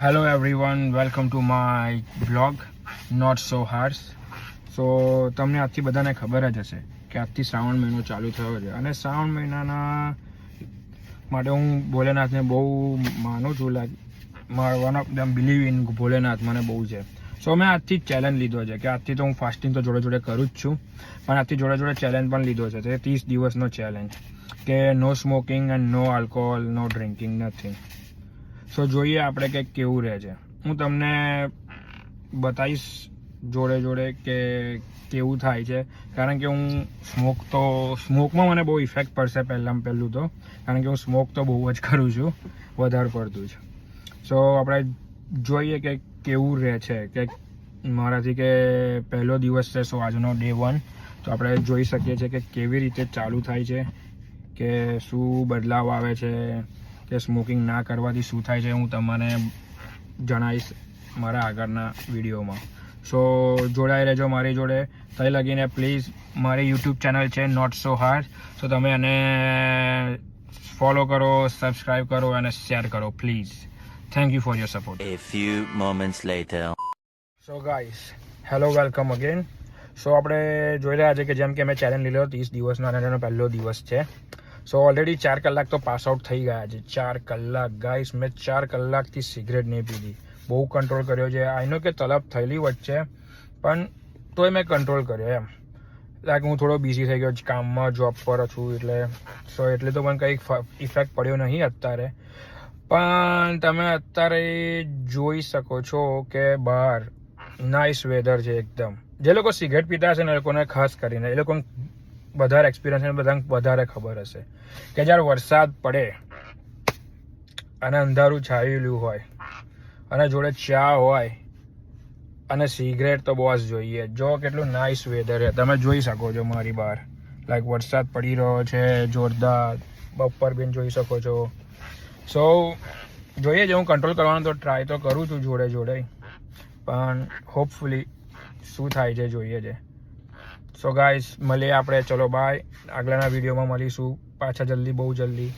Hello everyone, welcome to my blog Not So Hard. સો તમને આજથી બધાને ખબર જ હશે કે આજથી શ્રાવણ મહિનો ચાલુ થયો છે અને શ્રાવણ મહિનાના માટે હું ભોલેનાથને બહુ માનું છું. One of them believe in Bholenath મને બહુ છે. સો મેં આજથી જ ચેલેન્જ લીધો છે કે આજથી તો હું ફાસ્ટિંગ તો જોડે જોડે કરું જ છું, પણ આજથી જોડે જોડે ચેલેન્જ પણ લીધો છે. તે 30 દિવસનો ચેલેન્જ કે no smoking and no alcohol, no drinking, nothing. So જોઈએ આપણે કે કેવું રહે છે. હું તમને બતાવીશ જોડે જોડે કે કેવું થાય છે, કારણ કે હું સ્મોકમાં મને બહુ ઇફેક્ટ પડશે પહેલું તો, કારણ કે હું સ્મોક તો બહુ જ કરું છું, વધારે પડતું જ. સો આપણે જોઈએ કે કેવું રહે છે, કે મારાથી કે પહેલો દિવસ છે. સો આજનો ડે 1, તો આપણે જોઈ શકીએ છીએ કે કેવી રીતે ચાલુ થાય છે, કે શું બદલાવ આવે છે, કે સ્મોકિંગ ના કરવાથી શું થાય છે. હું તમને જણાવીશ મારા આગળના વિડીયોમાં. સો જોડાઈ રહેજો મારી જોડે. થઈ લગીને પ્લીઝ મારી યુટ્યુબ ચેનલ છે નોટ સો હાર્ડ, તો તમે એને ફોલો કરો, સબસ્ક્રાઈબ કરો અને શેર કરો please. Thank you for your support. A few moments later. So guys, hello, welcome again. So આપણે જોઈ રહ્યા છે કે જેમ કે મેં ચેલેન્જ લીધો 30 દિવસનો અને એનો પહેલો દિવસ છે. સો ઓલરેડી 4 કલાક તો પાસ આઉટ થઈ ગયા છે. 4 કલાક ગાઈસ, મેં 4 કલાકથી સિગરેટ નહીં પીધી. બહુ કંટ્રોલ કર્યો છે. આઈનો કે તલબ થયેલી વચ્ચે, પણ તોય મેં કંટ્રોલ કર્યો એમ. લાઈક હું થોડો બિઝી થઈ ગયો કામમાં, જોબ પર છું, એટલે તો મને કંઈ ઇફેક્ટ પડ્યો નહીં અત્યારે. પણ તમે અત્યારે જોઈ શકો છો કે બહાર નાઇસ વેધર છે એકદમ. જે લોકો સિગરેટ પીતા હશે ને એ લોકોને ખાસ કરીને એ લોકોને વધારે એક્સપિરિયન્સ છે, બધાને વધારે ખબર હશે કે જ્યારે વરસાદ પડે અને અંધારું છાયેલું હોય અને જોડે ચા હોય અને સિગરેટ તો બોસ જોઈએ. જો કેટલું નાઇસ વેધર છે, તમે જોઈ શકો છો મારી બહાર. લાઈક વરસાદ પડી રહ્યો છે જોરદાર, બપોર બી જોઈ શકો છો. સો જોઈએ છે, હું કંટ્રોલ કરવાનો તો ટ્રાય તો કરું છું જોડે જોડે, પણ હોપફુલી શું થાય છે જોઈએ છે. સો ગાઈસ, મળીએ આપણે. ચલો બાય. આગળના વિડીયોમાં મળીશું પાછા જલ્દી, બહુ જલ્દી.